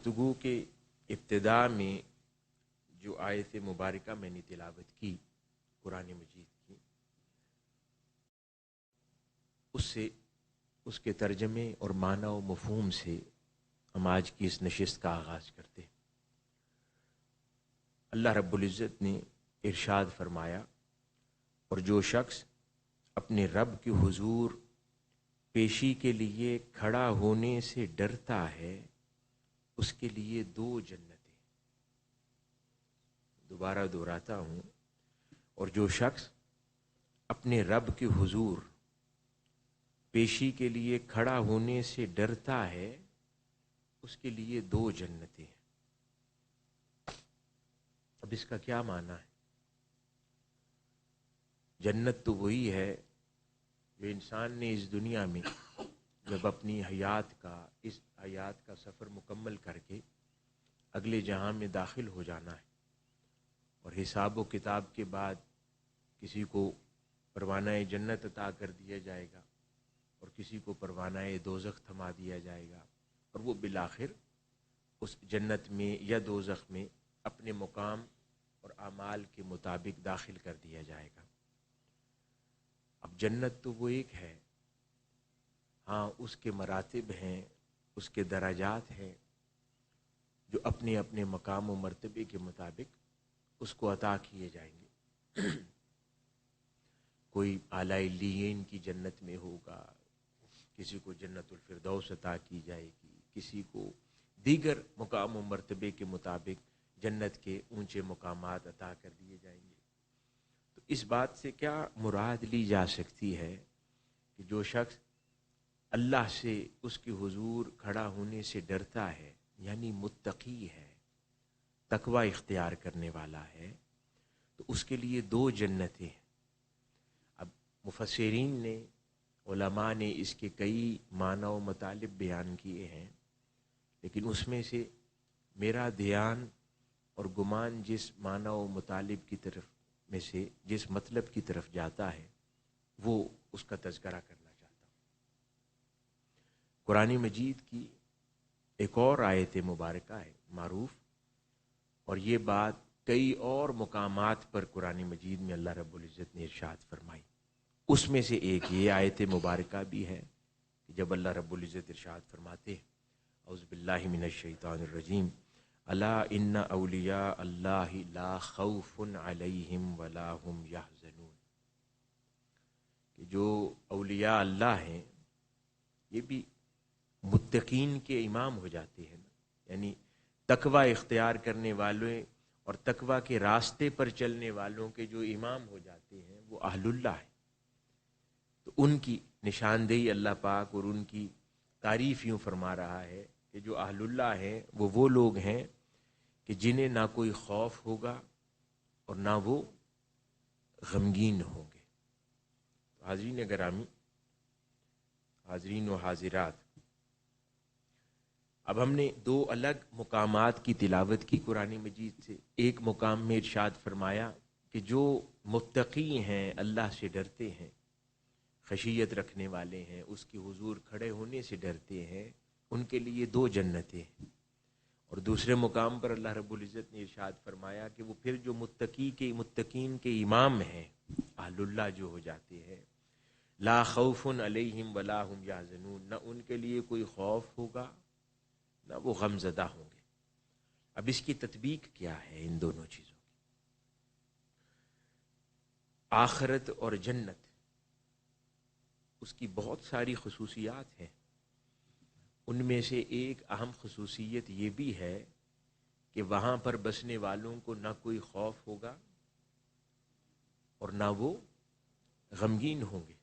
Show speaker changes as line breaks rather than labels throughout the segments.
گفتگو کے ابتدا میں جو آیت مبارکہ میں نے تلاوت کی قرآن مجید کی، اس سے اس کے ترجمے اور معنی و مفہوم سے ہم آج کی اس نشست کا آغاز کرتے ہیں۔ اللہ رب العزت نے ارشاد فرمایا، اور جو شخص اپنے رب کے حضور پیشی کے لیے کھڑا ہونے سے ڈرتا ہے اس کے لیے دو جنتیں۔ دوبارہ دہراتا ہوں، اور جو شخص اپنے رب کے حضور پیشی کے لیے کھڑا ہونے سے ڈرتا ہے اس کے لیے دو جنتیں ہیں۔ اب اس کا کیا معنی ہے؟ جنت تو وہی ہے جو انسان نے اس دنیا میں جب اپنی اس حیات کا سفر مکمل کر کے اگلے جہاں میں داخل ہو جانا ہے، اور حساب و کتاب کے بعد کسی کو پروانہ جنت عطا کر دیا جائے گا اور کسی کو پروانہ دوزخ تھما دیا جائے گا، اور وہ بالآخر اس جنت میں یا دوزخ میں اپنے مقام اور اعمال کے مطابق داخل کر دیا جائے گا۔ اب جنت تو وہ ایک ہے، ہاں اس کے مراتب ہیں، اس کے درجات ہیں جو اپنے اپنے مقام و مرتبے کے مطابق اس کو عطا کیے جائیں گے۔ کوئی اعلی علیین کی جنت میں ہوگا، کسی کو جنت الفردوس عطا کی جائے گی، کسی کو دیگر مقام و مرتبے کے مطابق جنت کے اونچے مقامات عطا کر دیے جائیں گے۔ تو اس بات سے کیا مراد لی جا سکتی ہے کہ جو شخص اللہ سے اس کے حضور کھڑا ہونے سے ڈرتا ہے، یعنی متقی ہے، تقوی اختیار کرنے والا ہے، تو اس کے لیے دو جنتیں ہیں۔ اب مفسرین نے، علماء نے اس کے کئی معنی و مطالب بیان کیے ہیں، لیکن اس میں سے میرا دھیان اور گمان جس معنی و مطالب کی طرف میں سے جس مطلب کی طرف جاتا ہے وہ اس کا تذکرہ کرنا چاہتا ہوں۔ قرآن مجید کی ایک اور آیت مبارکہ ہے معروف، اور یہ بات کئی اور مقامات پر قرآن مجید میں اللہ رب العزت نے ارشاد فرمائی۔ اس میں سے ایک یہ آیت مبارکہ بھی ہے کہ جب اللہ رب العزت ارشاد فرماتے ہیں، اعوذ باللہ من الشیطان الرجیم، الا ان اولیاء اللہ لا خوف علیہم ولا هم یحزنون، کہ جو اولیاء اللہ ہیں یہ بھی متقین کے امام ہو جاتے ہیں، یعنی تقوی اختیار کرنے والوں اور تقوی کے راستے پر چلنے والوں کے جو امام ہو جاتے ہیں وہ اہل اللہ ہیں۔ تو ان کی نشاندہی اللہ پاک اور ان کی تعریف یوں فرما رہا ہے کہ جو اہل اللہ ہیں وہ لوگ ہیں کہ جنہیں نہ کوئی خوف ہوگا اور نہ وہ غمگین ہوں گے۔ حاضرین گرامی، حاضرین و حاضرات، اب ہم نے دو الگ مقامات کی تلاوت کی قرآن مجید سے۔ ایک مقام میں ارشاد فرمایا کہ جو متقی ہیں، اللہ سے ڈرتے ہیں، خشیت رکھنے والے ہیں، اس کے حضور کھڑے ہونے سے ڈرتے ہیں، ان کے لیے دو جنتیں ہیں۔ اور دوسرے مقام پر اللہ رب العزت نے ارشاد فرمایا کہ وہ پھر جو متقین کے امام ہیں، اہل اللہ جو ہو جاتے ہیں، لا خوف علیہم ولا هم یحزنون، نہ ان کے لیے کوئی خوف ہوگا نہ وہ غم زدہ ہوں گے۔ اب اس کی تطبیق کیا ہے ان دونوں چیزوں کی؟ آخرت اور جنت، اس کی بہت ساری خصوصیات ہیں، ان میں سے ایک اہم خصوصیت یہ بھی ہے کہ وہاں پر بسنے والوں کو نہ کوئی خوف ہوگا اور نہ وہ غمگین ہوں گے،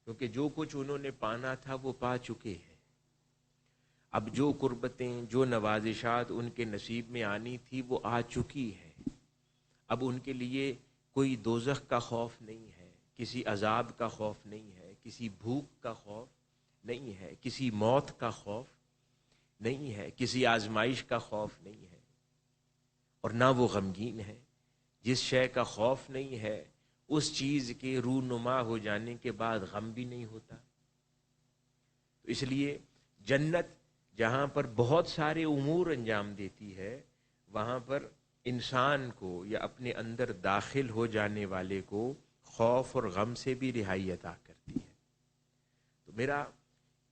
کیونکہ جو کچھ انہوں نے پانا تھا وہ پا چکے ہیں۔ اب جو قربتیں، جو نوازشات ان کے نصیب میں آنی تھی وہ آ چکی ہے۔ اب ان کے لیے کوئی دوزخ کا خوف نہیں ہے، کسی عذاب کا خوف نہیں ہے، کسی بھوک کا خوف نہیں ہے، کسی موت کا خوف نہیں ہے، کسی آزمائش کا خوف نہیں ہے، اور نہ وہ غمگین ہے۔ جس شے کا خوف نہیں ہے اس چیز کے رونما ہو جانے کے بعد غم بھی نہیں ہوتا۔ تو اس لیے جنت جہاں پر بہت سارے امور انجام دیتی ہے، وہاں پر انسان کو یا اپنے اندر داخل ہو جانے والے کو خوف اور غم سے بھی رہائی عطا کرتی ہے۔ تو میرا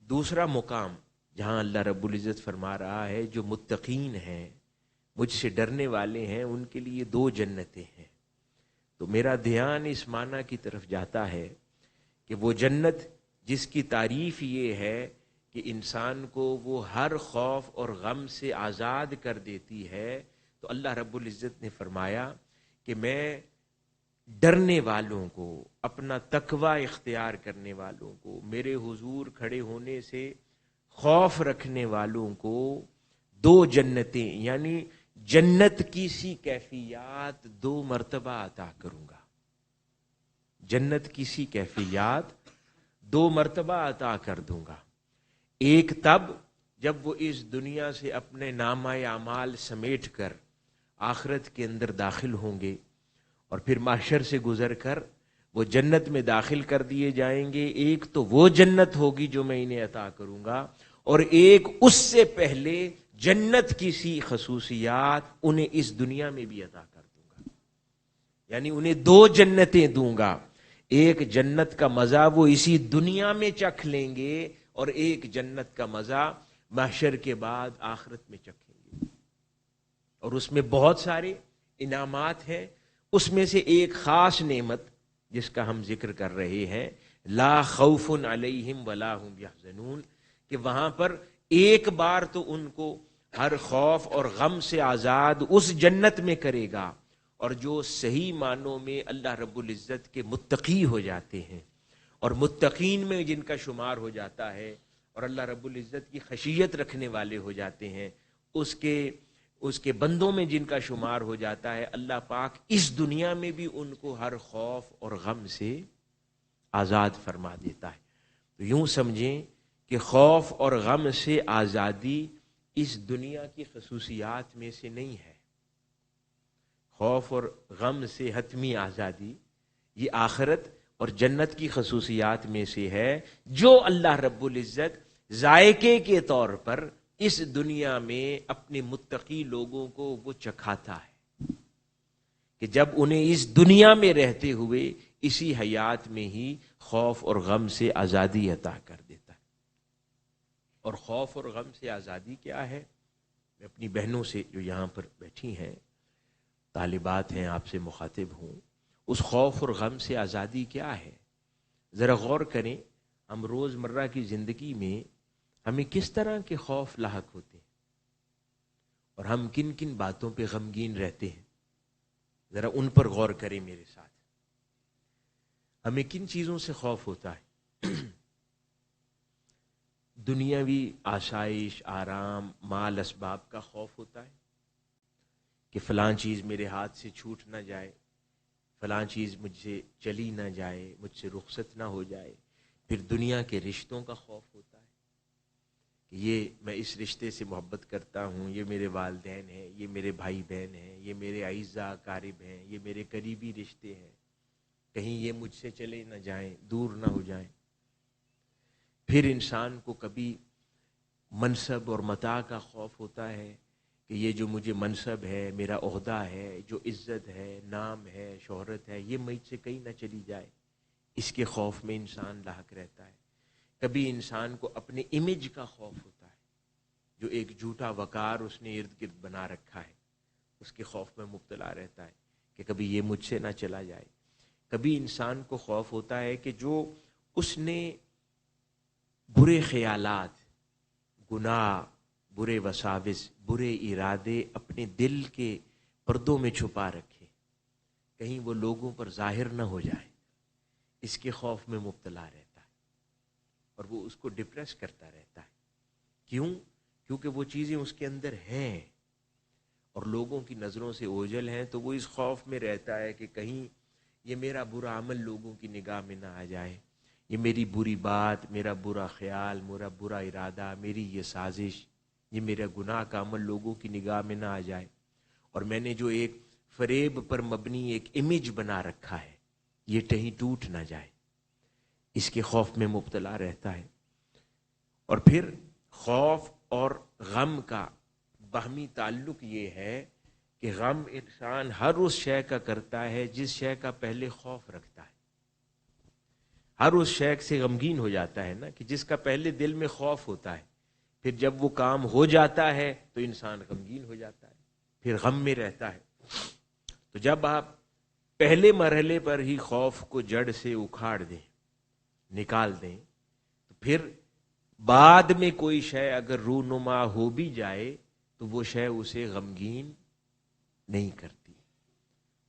دوسرا مقام جہاں اللہ رب العزت فرما رہا ہے جو متقین ہیں، مجھ سے ڈرنے والے ہیں، ان کے لیے 2 جنتیں ہیں۔ تو میرا دھیان اس معنی کی طرف جاتا ہے کہ وہ جنت جس کی تعریف یہ ہے کہ انسان کو وہ ہر خوف اور غم سے آزاد کر دیتی ہے، تو اللہ رب العزت نے فرمایا کہ میں ڈرنے والوں کو، اپنا تقوی اختیار کرنے والوں کو، میرے حضور کھڑے ہونے سے خوف رکھنے والوں کو 2 جنتیں، یعنی جنت کی سی کیفیات 2 مرتبہ عطا کروں گا۔ جنت کی سی کیفیات 2 مرتبہ عطا کر دوں گا۔ ایک تب جب وہ اس دنیا سے اپنے نامہ اعمال سمیٹ کر آخرت کے اندر داخل ہوں گے، اور پھر محشر سے گزر کر وہ جنت میں داخل کر دیے جائیں گے۔ ایک تو وہ جنت ہوگی جو میں انہیں عطا کروں گا، اور ایک اس سے پہلے جنت کی سی خصوصیات انہیں اس دنیا میں بھی عطا کر دوں گا، یعنی انہیں 2 جنتیں دوں گا۔ ایک جنت کا مزہ وہ اسی دنیا میں چکھ لیں گے، اور ایک جنت کا مزہ محشر کے بعد آخرت میں چکھیں گے، اور اس میں بہت سارے انعامات ہیں۔ اس میں سے ایک خاص نعمت جس کا ہم ذکر کر رہے ہیں، لا خوف علیہم ولا هم یحزنون، کہ وہاں پر ایک بار تو ان کو ہر خوف اور غم سے آزاد اس جنت میں کرے گا، اور جو صحیح معنوں میں اللہ رب العزت کے متقی ہو جاتے ہیں اور متقین میں جن کا شمار ہو جاتا ہے اور اللہ رب العزت کی خشیت رکھنے والے ہو جاتے ہیں، اس کے بندوں میں جن کا شمار ہو جاتا ہے، اللہ پاک اس دنیا میں بھی ان کو ہر خوف اور غم سے آزاد فرما دیتا ہے۔ تو یوں سمجھیں کہ خوف اور غم سے آزادی اس دنیا کی خصوصیات میں سے نہیں ہے۔ خوف اور غم سے حتمی آزادی یہ آخرت اور جنت کی خصوصیات میں سے ہے، جو اللہ رب العزت ذائقے کے طور پر اس دنیا میں اپنے متقی لوگوں کو وہ چکھاتا ہے، کہ جب انہیں اس دنیا میں رہتے ہوئے اسی حیات میں ہی خوف اور غم سے آزادی عطا کر دیتا ہے۔ اور خوف اور غم سے آزادی کیا ہے؟ میں اپنی بہنوں سے جو یہاں پر بیٹھی ہیں، طالبات ہیں، آپ سے مخاطب ہوں، اس خوف اور غم سے آزادی کیا ہے؟ ذرا غور کریں، ہم روز مرہ کی زندگی میں ہمیں کس طرح کے خوف لاحق ہوتے ہیں، اور ہم کن کن باتوں پہ غمگین رہتے ہیں، ذرا ان پر غور کریں میرے ساتھ۔ ہمیں کن چیزوں سے خوف ہوتا ہے؟ دنیاوی آسائش، آرام، مال، اسباب کا خوف ہوتا ہے کہ فلاں چیز میرے ہاتھ سے چھوٹ نہ جائے، فلاں چیز مجھ سے چلی نہ جائے، مجھ سے رخصت نہ ہو جائے۔ پھر دنیا کے رشتوں کا خوف ہوتا ہے کہ یہ میں اس رشتے سے محبت کرتا ہوں، یہ میرے والدین ہیں، یہ میرے بھائی بہن ہیں، یہ میرے اعزاء اقارب ہیں، یہ میرے قریبی رشتے ہیں، کہیں یہ مجھ سے چلے نہ جائیں، دور نہ ہو جائیں۔ پھر انسان کو کبھی منصب اور متاع کا خوف ہوتا ہے کہ یہ جو مجھے منصب ہے، میرا عہدہ ہے، جو عزت ہے، نام ہے، شہرت ہے، یہ مجھ سے کہیں نہ چلی جائے، اس کے خوف میں انسان لاحق رہتا ہے۔ کبھی انسان کو اپنے امیج کا خوف ہوتا ہے، جو ایک جھوٹا وقار اس نے ارد گرد بنا رکھا ہے، اس کے خوف میں مبتلا رہتا ہے کہ کبھی یہ مجھ سے نہ چلا جائے۔ کبھی انسان کو خوف ہوتا ہے کہ جو اس نے برے خیالات، گناہ، برے وساوس، برے ارادے اپنے دل کے پردوں میں چھپا رکھے، کہیں وہ لوگوں پر ظاہر نہ ہو جائے، اس کے خوف میں مبتلا رہتا ہے، اور وہ اس کو ڈپریس کرتا رہتا ہے۔ کیوں؟ کیونکہ وہ چیزیں اس کے اندر ہیں اور لوگوں کی نظروں سے اوجھل ہیں، تو وہ اس خوف میں رہتا ہے کہ کہیں یہ میرا برا عمل لوگوں کی نگاہ میں نہ آ جائے، یہ میری بری بات، میرا برا خیال، میرا برا ارادہ، میری یہ سازش، یہ میرا گناہ کا عمل لوگوں کی نگاہ میں نہ آ جائے، اور میں نے جو ایک فریب پر مبنی ایک امیج بنا رکھا ہے یہ کہیں ٹوٹ نہ جائے، اس کے خوف میں مبتلا رہتا ہے۔ اور پھر خوف اور غم کا باہمی تعلق یہ ہے کہ غم انسان ہر اس شے کا کرتا ہے جس شے کا پہلے خوف رکھتا ہے. ہر اس شے سے غمگین ہو جاتا ہے نا کہ جس کا پہلے دل میں خوف ہوتا ہے. پھر جب وہ کام ہو جاتا ہے تو انسان غمگین ہو جاتا ہے, پھر غم میں رہتا ہے. تو جب آپ پہلے مرحلے پر ہی خوف کو جڑ سے اکھاڑ دیں, نکال دیں, تو پھر بعد میں کوئی شے اگر رونما ہو بھی جائے تو وہ شے اسے غمگین نہیں کرتی.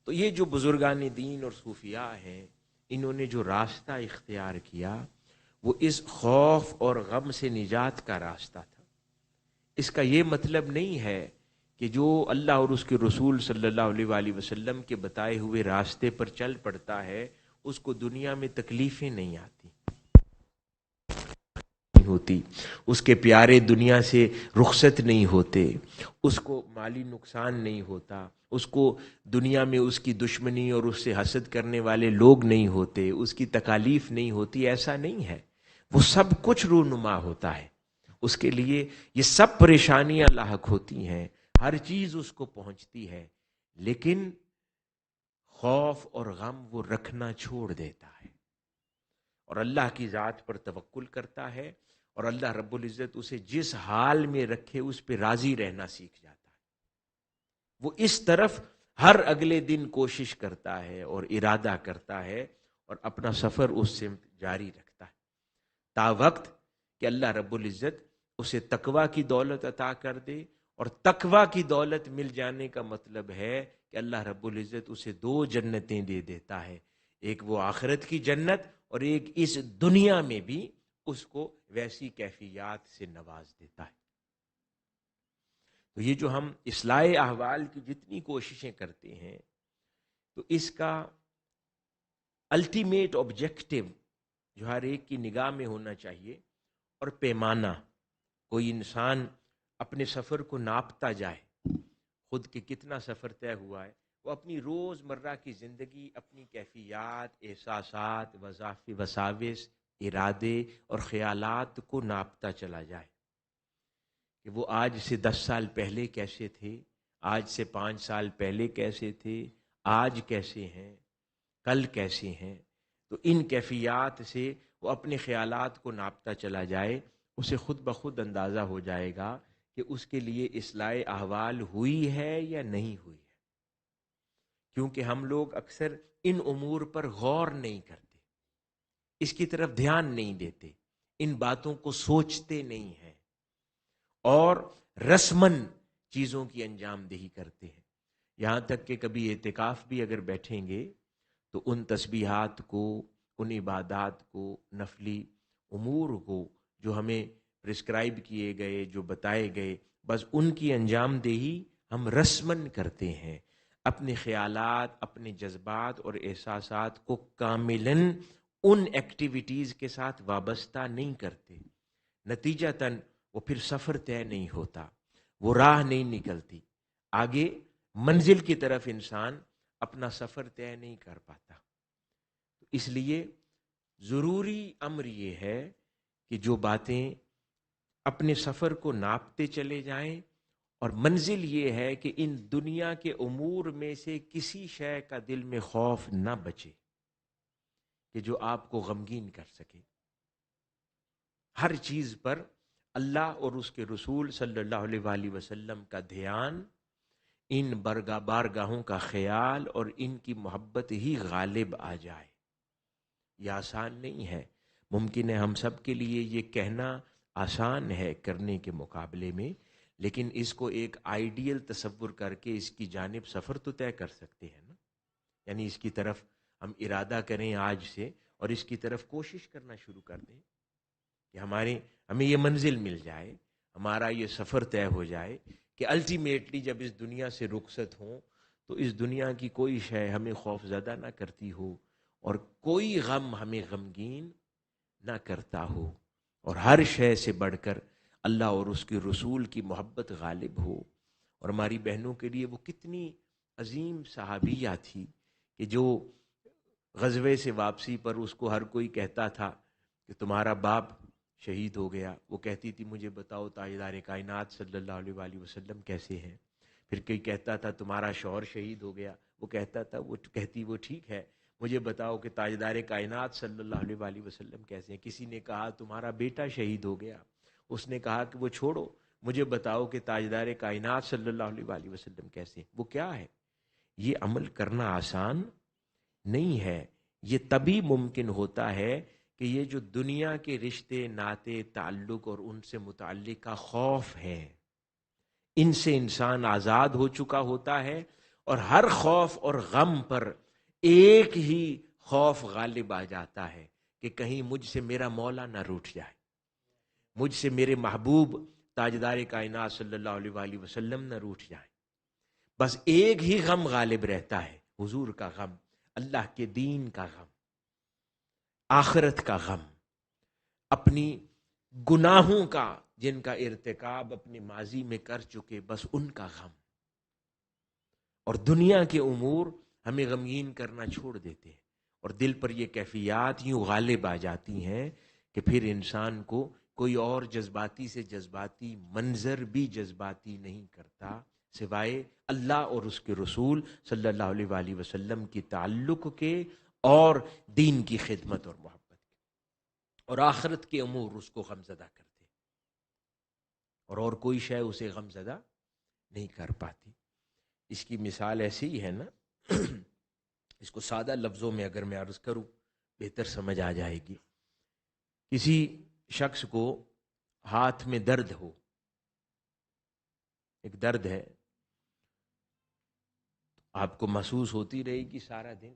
تو یہ جو بزرگان دین اور صوفیاء ہیں, انہوں نے جو راستہ اختیار کیا وہ اس خوف اور غم سے نجات کا راستہ تھا. اس کا یہ مطلب نہیں ہے کہ جو اللہ اور اس کے رسول صلی اللہ علیہ وآلہ وسلم کے بتائے ہوئے راستے پر چل پڑتا ہے اس کو دنیا میں تکلیفیں نہیں آتی ہوتی, اس کے پیارے دنیا سے رخصت نہیں ہوتے, اس کو مالی نقصان نہیں ہوتا, اس کو دنیا میں اس کی دشمنی اور اس سے حسد کرنے والے لوگ نہیں ہوتے, اس کی تکالیف نہیں ہوتی. ایسا نہیں ہے, وہ سب کچھ رونما ہوتا ہے. اس کے لیے یہ سب پریشانیاں لاحق ہوتی ہیں, ہر چیز اس کو پہنچتی ہے, لیکن خوف اور غم وہ رکھنا چھوڑ دیتا ہے اور اللہ کی ذات پر توکل کرتا ہے, اور اللہ رب العزت اسے جس حال میں رکھے اس پہ راضی رہنا سیکھ جاتا ہے. وہ اس طرف ہر اگلے دن کوشش کرتا ہے اور ارادہ کرتا ہے اور اپنا سفر اس سے جاری رکھتا ہے تا وقت کہ اللہ رب العزت اسے تقویٰ کی دولت عطا کر دے. اور تقویٰ کی دولت مل جانے کا مطلب ہے کہ اللہ رب العزت اسے 2 جنتیں دے دیتا ہے, ایک وہ آخرت کی جنت اور ایک اس دنیا میں بھی اس کو ویسی کیفیات سے نواز دیتا ہے. تو یہ جو ہم اصلاح احوال کی جتنی کوششیں کرتے ہیں تو اس کا الٹیمیٹ آبجیکٹو جو ہر ایک کی نگاہ میں ہونا چاہیے اور پیمانہ, کوئی انسان اپنے سفر کو ناپتا جائے, خود کے کتنا سفر طے ہوا ہے, وہ اپنی روز مرہ کی زندگی, اپنی کیفیات, احساسات, وساوس, ارادے اور خیالات کو ناپتا چلا جائے کہ وہ آج سے 10 سال پہلے کیسے تھے, آج سے 5 سال پہلے کیسے تھے, آج کیسے ہیں, کل کیسے ہیں. تو ان کیفیات سے وہ اپنے خیالات کو ناپتا چلا جائے, اسے خود بخود اندازہ ہو جائے گا کہ اس کے لیے اصلاح احوال ہوئی ہے یا نہیں ہوئی ہے. کیونکہ ہم لوگ اکثر ان امور پر غور نہیں کرتے, اس کی طرف دھیان نہیں دیتے, ان باتوں کو سوچتے نہیں ہیں اور رسمن چیزوں کی انجام دہی کرتے ہیں. یہاں تک کہ کبھی اعتکاف بھی اگر بیٹھیں گے تو ان تسبیحات کو, ان عبادات کو, نفلی امور کو جو ہمیں پرسکرائب کیے گئے, جو بتائے گئے, بس ان کی انجام دہی ہم رسمن کرتے ہیں. اپنے خیالات, اپنے جذبات اور احساسات کو کاملاً ان ایکٹیویٹیز کے ساتھ وابستہ نہیں کرتے. نتیجتاً وہ پھر سفر طے نہیں ہوتا, وہ راہ نہیں نکلتی, آگے منزل کی طرف انسان اپنا سفر طے نہیں کر پاتا. اس لیے ضروری امر یہ ہے کہ جو باتیں اپنے سفر کو ناپتے چلے جائیں, اور منزل یہ ہے کہ ان دنیا کے امور میں سے کسی شے کا دل میں خوف نہ بچے کہ جو آپ کو غمگین کر سکے. ہر چیز پر اللہ اور اس کے رسول صلی اللہ علیہ وآلہ وسلم کا دھیان, ان بارگاہوں کا خیال اور ان کی محبت ہی غالب آ جائے. یہ آسان نہیں ہے. ممکن ہے ہم سب کے لیے یہ کہنا آسان ہے کرنے کے مقابلے میں, لیکن اس کو ایک آئیڈیل تصور کر کے اس کی جانب سفر تو طے کر سکتے ہیں نا. یعنی اس کی طرف ہم ارادہ کریں آج سے اور اس کی طرف کوشش کرنا شروع کر دیں کہ ہمیں یہ منزل مل جائے, ہمارا یہ سفر طے ہو جائے کہ الٹیمیٹلی جب اس دنیا سے رخصت ہوں تو اس دنیا کی کوئی شے ہمیں خوف زدہ نہ کرتی ہو اور کوئی غم ہمیں غمگین نہ کرتا ہو, اور ہر شے سے بڑھ کر اللہ اور اس کے رسول کی محبت غالب ہو. اور ہماری بہنوں کے لیے وہ کتنی عظیم صحابیہ تھی کہ جو غزوے سے واپسی پر اس کو ہر کوئی کہتا تھا کہ تمہارا باپ شہید ہو گیا. وہ کہتی تھی مجھے بتاؤ تاجدار کائنات صلی اللہ علیہ وآلہ وسلم کیسے ہیں. پھر کوئی کہتا تھا تمہارا شوہر شہید ہو گیا. وہ کہتا تھا وہ ٹھیک ہے, مجھے بتاؤ کہ تاجدار کائنات صلی اللہ علیہ وآلہ وسلم کیسے ہیں. کسی نے کہا تمہارا بیٹا شہید ہو گیا. اس نے کہا کہ وہ چھوڑو, مجھے بتاؤ کہ تاجدار کائنات صلی اللہ علیہ وآلہ وسلم کیسے ہیں. وہ کیا ہے؟ یہ عمل کرنا آسان نہیں ہے. یہ تبھی ممکن ہوتا ہے کہ یہ جو دنیا کے رشتے ناطے تعلق اور ان سے متعلقہ خوف ہے, ان سے انسان آزاد ہو چکا ہوتا ہے, اور ہر خوف اور غم پر ایک ہی خوف غالب آ جاتا ہے کہ کہیں مجھ سے میرا مولا نہ روٹھ جائے, مجھ سے میرے محبوب تاجدار کائنات صلی اللہ علیہ وآلہ وسلم نہ روٹھ جائیں. بس ایک ہی غم غالب رہتا ہے, حضور کا غم, اللہ کے دین کا غم, آخرت کا غم, اپنی گناہوں کا جن کا ارتکاب اپنے ماضی میں کر چکے بس ان کا غم. اور دنیا کے امور ہمیں غمگین کرنا چھوڑ دیتے ہیں, اور دل پر یہ کیفیات یوں غالب آ جاتی ہیں کہ پھر انسان کو کوئی اور جذباتی سے جذباتی منظر بھی جذباتی نہیں کرتا سوائے اللہ اور اس کے رسول صلی اللہ علیہ وآلہ وسلم کی تعلق کے اور دین کی خدمت اور محبت کے, اور آخرت کے امور اس کو غمزدہ کرتے, اور کوئی شے اسے غمزدہ نہیں کر پاتی. اس کی مثال ایسی ہی ہے نا, اس کو سادہ لفظوں میں اگر میں عرض کروں بہتر سمجھ آ جائے گی. کسی شخص کو ہاتھ میں درد ہو, ایک درد ہے, آپ کو محسوس ہوتی رہے گی سارا دن.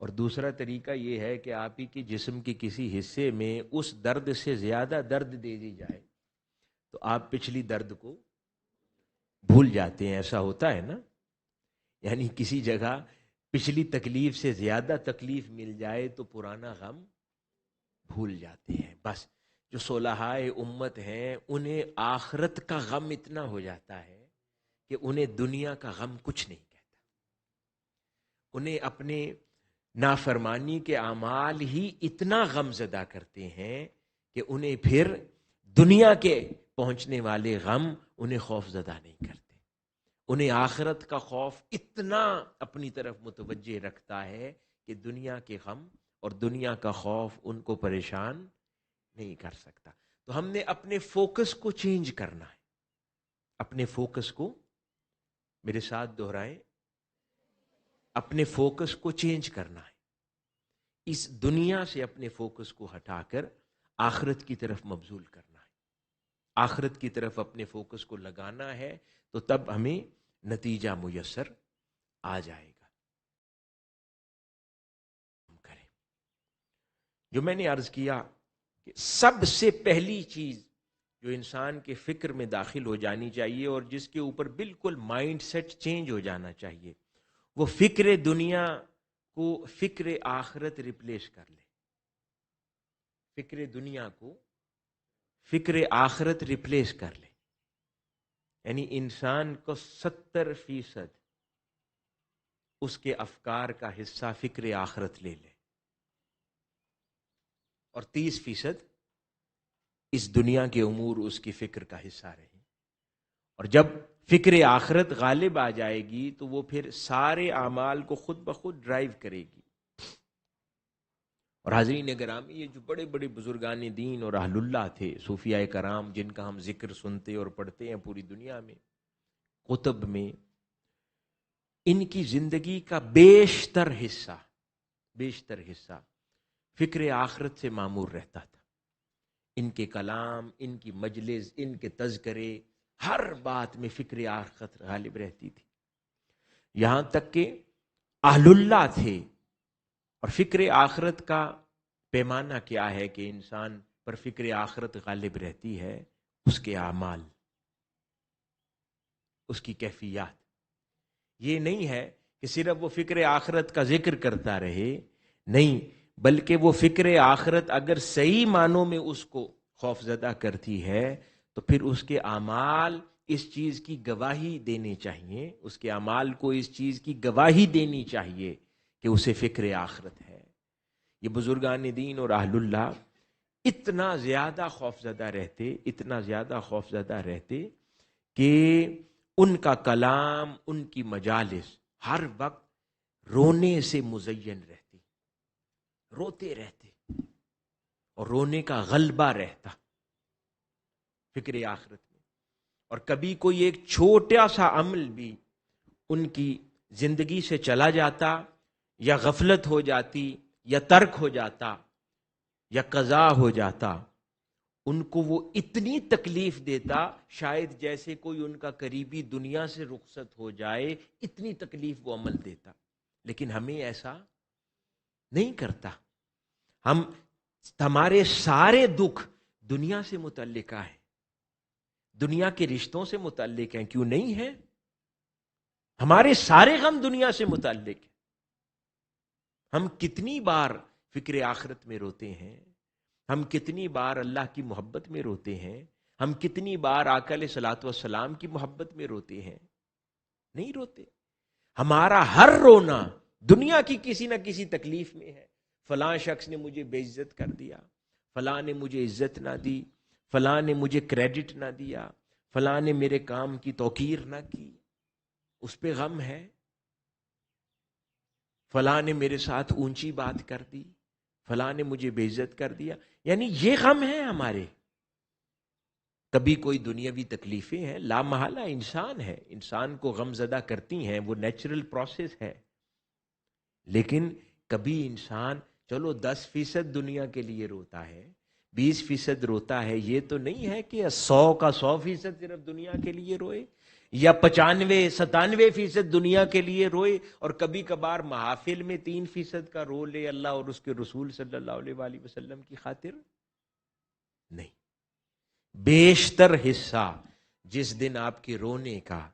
اور دوسرا طریقہ یہ ہے کہ آپ ہی کے جسم کے کسی حصے میں اس درد سے زیادہ درد دے دی جائے تو آپ پچھلی درد کو بھول جاتے ہیں. ایسا ہوتا ہے نا, یعنی کسی جگہ پچھلی تکلیف سے زیادہ تکلیف مل جائے تو پرانا غم بھول جاتے ہیں. بس جو صلحائے امت ہیں انہیں آخرت کا غم اتنا ہو جاتا ہے کہ انہیں دنیا کا غم کچھ نہیں کہتا. انہیں اپنے نافرمانی کے اعمال ہی اتنا غم زدہ کرتے ہیں کہ انہیں پھر دنیا کے پہنچنے والے غم انہیں خوف زدہ نہیں کرتے. انہیں آخرت کا خوف اتنا اپنی طرف متوجہ رکھتا ہے کہ دنیا کے غم اور دنیا کا خوف ان کو پریشان نہیں کر سکتا. تو ہم نے اپنے فوکس کو چینج کرنا ہے. اپنے فوکس کو, میرے ساتھ دہرائیں, اپنے فوکس کو چینج کرنا ہے. اس دنیا سے اپنے فوکس کو ہٹا کر آخرت کی طرف مبذول کرنا ہے. آخرت کی طرف اپنے فوکس کو لگانا ہے تو تب ہمیں نتیجہ میسر آ جائے گا. کریں جو میں نے عرض کیا کہ سب سے پہلی چیز جو انسان کے فکر میں داخل ہو جانی چاہیے اور جس کے اوپر بالکل مائنڈ سیٹ چینج ہو جانا چاہیے, وہ فکر دنیا کو فکر آخرت ریپلیس کر لے. فکر دنیا کو فکر آخرت ریپلیس کر لے. یعنی انسان کو 70% اس کے افکار کا حصہ فکر آخرت لے لے, اور 30% اس دنیا کے امور اس کی فکر کا حصہ رہے. اور جب فکر آخرت غالب آ جائے گی تو وہ پھر سارے اعمال کو خود بخود ڈرائیو کرے گی. اور حاضرین گرامی, یہ جو بڑے بڑے بزرگان دین اور اہل اللہ تھے, صوفیاء کرام جن کا ہم ذکر سنتے اور پڑھتے ہیں پوری دنیا میں, کتب میں, ان کی زندگی کا بیشتر حصہ فکر آخرت سے معمور رہتا تھا. ان کے کلام, ان کی مجلس, ان کے تذکرے, ہر بات میں فکر آخرت غالب رہتی تھی. یہاں تک کہ اہل اللہ تھے. اور فکر آخرت کا پیمانہ کیا ہے کہ انسان پر فکر آخرت غالب رہتی ہے؟ اس کے اعمال, اس کی کیفیات. یہ نہیں ہے کہ صرف وہ فکر آخرت کا ذکر کرتا رہے, نہیں, بلکہ وہ فکر آخرت اگر صحیح معنوں میں اس کو خوف زدہ کرتی ہے تو پھر اس کے اعمال اس چیز کی گواہی دینے چاہیے, اس کے اعمال کو اس چیز کی گواہی دینی چاہیے کہ اسے فکر آخرت ہے. یہ بزرگان دین اور اہل اللہ اتنا زیادہ خوف زدہ رہتے کہ ان کا کلام، ان کی مجالس ہر وقت رونے سے مزین رہتی، روتے رہتے اور رونے کا غلبہ رہتا فکر آخرت میں. اور کبھی کوئی ایک چھوٹا سا عمل بھی ان کی زندگی سے چلا جاتا یا غفلت ہو جاتی یا ترک ہو جاتا یا قضا ہو جاتا، ان کو وہ اتنی تکلیف دیتا شاید جیسے کوئی ان کا قریبی دنیا سے رخصت ہو جائے، اتنی تکلیف وہ عمل دیتا. لیکن ہمیں ایسا نہیں کرتا. ہمارے سارے دکھ دنیا سے متعلقہ ہیں، دنیا کے رشتوں سے متعلق ہیں. کیوں نہیں ہے؟ ہمارے سارے غم دنیا سے متعلق ہیں. ہم کتنی بار فکر آخرت میں روتے ہیں، ہم کتنی بار اللہ کی محبت میں روتے ہیں، ہم کتنی بار آقا علیہ الصلوۃ والسلام کی محبت میں روتے ہیں؟ نہیں روتے. ہمارا ہر رونا دنیا کی کسی نہ کسی تکلیف میں ہے. فلاں شخص نے مجھے بے عزت کر دیا، فلاں نے مجھے عزت نہ دی، فلاں نے مجھے کریڈٹ نہ دیا، فلاں نے میرے کام کی توقیر نہ کی، اس پہ غم ہے. فلاں نے میرے ساتھ اونچی بات کر دی، فلاں نے مجھے بے عزت کر دیا. یعنی یہ غم ہے ہمارے. کبھی کوئی دنیاوی تکلیفیں ہیں، لا محالہ انسان ہے، انسان کو غم زدہ کرتی ہیں، وہ نیچرل پروسیس ہے. لیکن کبھی انسان چلو 10% دنیا کے لیے روتا ہے، 20% روتا ہے. یہ تو نہیں ہے کہ 100% صرف دنیا کے لیے روئے، یا 95-97% دنیا کے لیے روئے اور کبھی کبھار محافل میں 3% کا رو لے اللہ اور اس کے رسول صلی اللہ علیہ وآلہ وسلم کی خاطر. نہیں، بیشتر حصہ جس دن آپ کے رونے کا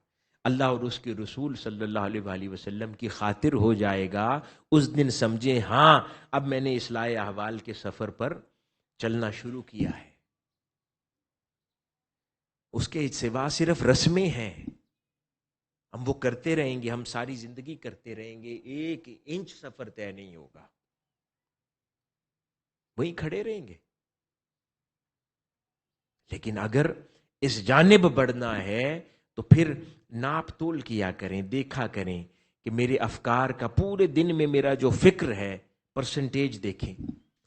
اللہ اور اس کے رسول صلی اللہ علیہ وآلہ وسلم کی خاطر ہو جائے گا، اس دن سمجھیں ہاں اب میں نے اصلاح احوال کے سفر پر چلنا شروع کیا ہے. اس کے سوا صرف رسمیں ہیں، ہم وہ کرتے رہیں گے، ہم ساری زندگی کرتے رہیں گے، 1 انچ سفر طے نہیں ہوگا، وہیں کھڑے رہیں گے. لیکن اگر اس جانب بڑھنا ہے تو پھر ناپ تول کیا کریں، دیکھا کریں کہ میرے افکار کا پورے دن میں میرا جو فکر ہے پرسنٹیج دیکھیں،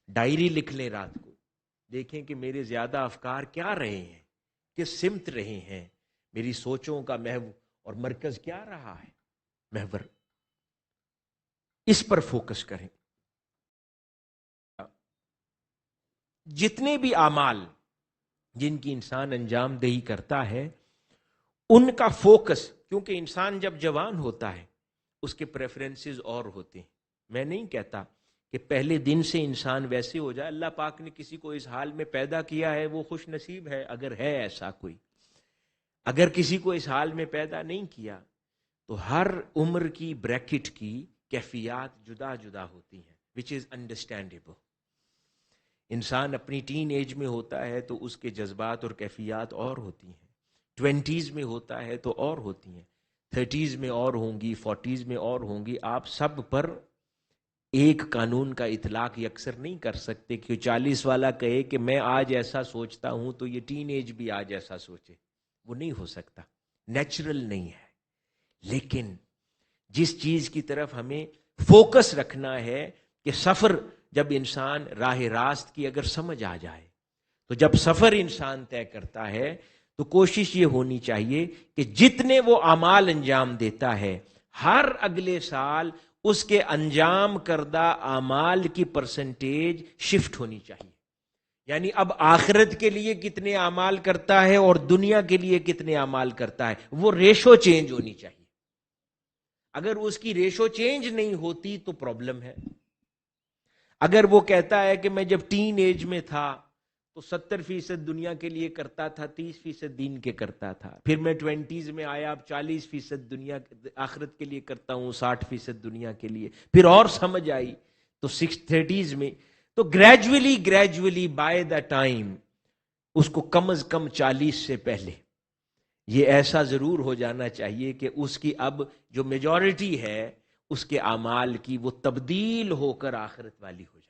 ڈائری لکھ لیں رات کو، دیکھیں کہ میرے زیادہ افکار کیا رہے ہیں، کس سمت رہے ہیں، میری سوچوں کا محور اور مرکز کیا رہا ہے، محور. اس پر فوکس کریں. جتنے بھی اعمال جن کی انسان انجام دہی کرتا ہے ان کا فوکس، کیونکہ انسان جب جوان ہوتا ہے اس کے پریفرنسز اور ہوتے ہیں. میں نہیں کہتا کہ پہلے دن سے انسان ویسے ہو جائے. اللہ پاک نے کسی کو اس حال میں پیدا کیا ہے، وہ خوش نصیب ہے اگر ہے ایسا کوئی. اگر کسی کو اس حال میں پیدا نہیں کیا تو ہر عمر کی بریکٹ کی کیفیات جدا جدا ہوتی ہیں، which is understandable. انسان اپنی ٹین ایج میں ہوتا ہے تو اس کے جذبات اور کیفیات اور ہوتی ہیں، 20s میں ہوتا ہے تو اور ہوتی ہیں، 30s میں اور ہوں گی، 40s میں اور ہوں گی. آپ سب پر ایک قانون کا اطلاق یکسر نہیں کر سکتے کہ 40 والا کہے کہ میں آج ایسا سوچتا ہوں تو یہ ٹین ایج بھی آج ایسا سوچے. وہ نہیں ہو سکتا، نیچرل نہیں ہے. لیکن جس چیز کی طرف ہمیں فوکس رکھنا ہے کہ سفر جب انسان راہ راست کی اگر سمجھ آ جائے تو جب سفر انسان طے کرتا ہے تو کوشش یہ ہونی چاہیے کہ جتنے وہ اعمال انجام دیتا ہے ہر اگلے سال اس کے انجام کردہ اعمال کی پرسنٹیج شفٹ ہونی چاہیے. یعنی اب آخرت کے لیے کتنے اعمال کرتا ہے اور دنیا کے لیے کتنے اعمال کرتا ہے، وہ ریشو چینج ہونی چاہیے. اگر اس کی ریشو چینج نہیں ہوتی تو پرابلم ہے. اگر وہ کہتا ہے کہ میں جب ٹین ایج میں تھا تو 70% دنیا کے لیے کرتا تھا، 30% دین کے کرتا تھا، پھر میں 20s میں آیا اب 40% دنیا آخرت کے لیے کرتا ہوں، 60% دنیا کے لیے، پھر اور سمجھ آئی تو 30s میں، تو گریجولی بائی دا ٹائم اس کو کم از کم 40 سے پہلے یہ ایسا ضرور ہو جانا چاہیے کہ اس کی اب جو میجورٹی ہے اس کے اعمال کی وہ تبدیل ہو کر آخرت والی ہو جائے.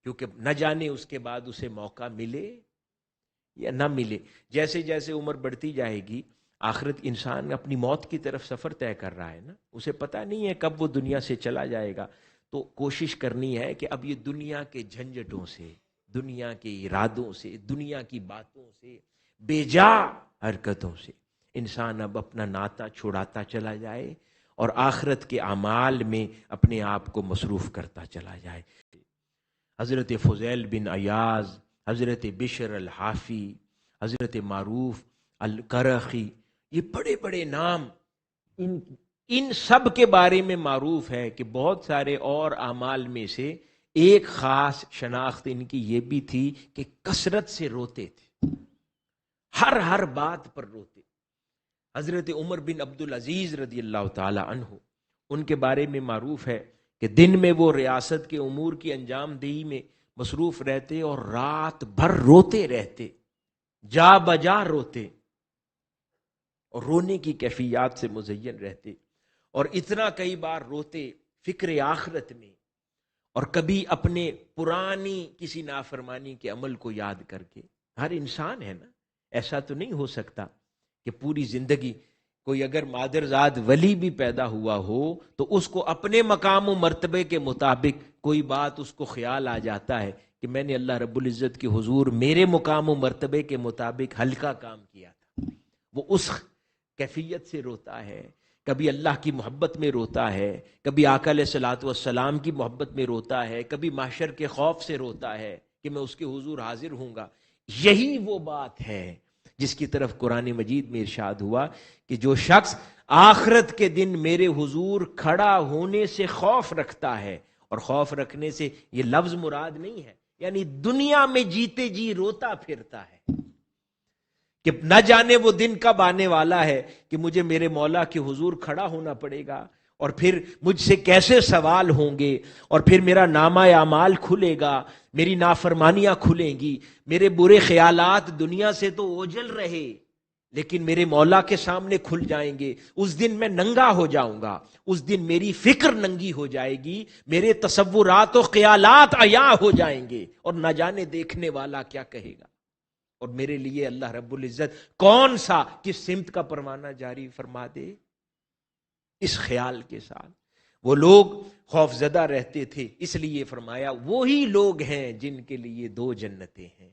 کیونکہ نہ جانے اس کے بعد اسے موقع ملے یا نہ ملے. جیسے جیسے عمر بڑھتی جائے گی آخرت انسان اپنی موت کی طرف سفر طے کر رہا ہے نا, اسے پتہ نہیں ہے کب وہ دنیا سے چلا جائے گا. تو کوشش کرنی ہے کہ اب یہ دنیا کے جھنجٹوں سے, دنیا کے ارادوں سے, دنیا کی باتوں سے, بے جا حرکتوں سے انسان اب اپنا ناطہ چھڑاتا چلا جائے اور آخرت کے اعمال میں اپنے آپ کو مصروف کرتا چلا جائے. حضرت فضیل بن عیاض, حضرت بشر الحافی, حضرت معروف القرخی, یہ بڑے بڑے نام, ان سب کے بارے میں معروف ہے کہ بہت سارے اور اعمال میں سے ایک خاص شناخت ان کی یہ بھی تھی کہ کثرت سے روتے تھے, ہر بات پر روتے. حضرت عمر بن عبدالعزیز رضی اللہ تعالی عنہ, ان کے بارے میں معروف ہے کہ دن میں وہ ریاست کے امور کی انجام دہی میں مصروف رہتے اور رات بھر روتے رہتے, جا بجا روتے اور رونے کی کیفیات سے مزین رہتے, اور اتنا کئی بار روتے فکر آخرت میں, اور کبھی اپنے پرانی کسی نافرمانی کے عمل کو یاد کر کے. ہر انسان ہے نا, ایسا تو نہیں ہو سکتا کہ پوری زندگی کوئی اگر مادرزاد ولی بھی پیدا ہوا ہو تو اس کو اپنے مقام و مرتبے کے مطابق کوئی بات اس کو خیال آ جاتا ہے کہ میں نے اللہ رب العزت کے حضور میرے مقام و مرتبے کے مطابق ہلکا کام کیا تھا, وہ اس کیفیت سے روتا ہے. کبھی اللہ کی محبت میں روتا ہے, کبھی آقا علیہ الصلوۃ والسلام کی محبت میں روتا ہے, کبھی محشر کے خوف سے روتا ہے کہ میں اس کے حضور حاضر ہوں گا. یہی وہ بات ہے جس کی طرف قرآن مجید میں ارشاد ہوا کہ جو شخص آخرت کے دن میرے حضور کھڑا ہونے سے خوف رکھتا ہے, اور خوف رکھنے سے یہ لفظ مراد نہیں ہے, یعنی دنیا میں جیتے جی روتا پھرتا ہے کہ نہ جانے وہ دن کب آنے والا ہے کہ مجھے میرے مولا کے حضور کھڑا ہونا پڑے گا, اور پھر مجھ سے کیسے سوال ہوں گے, اور پھر میرا نامہ اعمال کھلے گا, میری نافرمانیاں کھلیں گی, میرے برے خیالات دنیا سے تو اوجل رہے لیکن میرے مولا کے سامنے کھل جائیں گے. اس دن میں ننگا ہو جاؤں گا, اس دن میری فکر ننگی ہو جائے گی, میرے تصورات و خیالات عیاں ہو جائیں گے, اور نہ جانے دیکھنے والا کیا کہے گا, اور میرے لیے اللہ رب العزت کون سا کس سمت کا پروانہ جاری فرما دے. اس خیال کے ساتھ وہ لوگ خوف زدہ رہتے تھے, اس لیے فرمایا وہی لوگ ہیں جن کے لیے 2 جنتیں ہیں.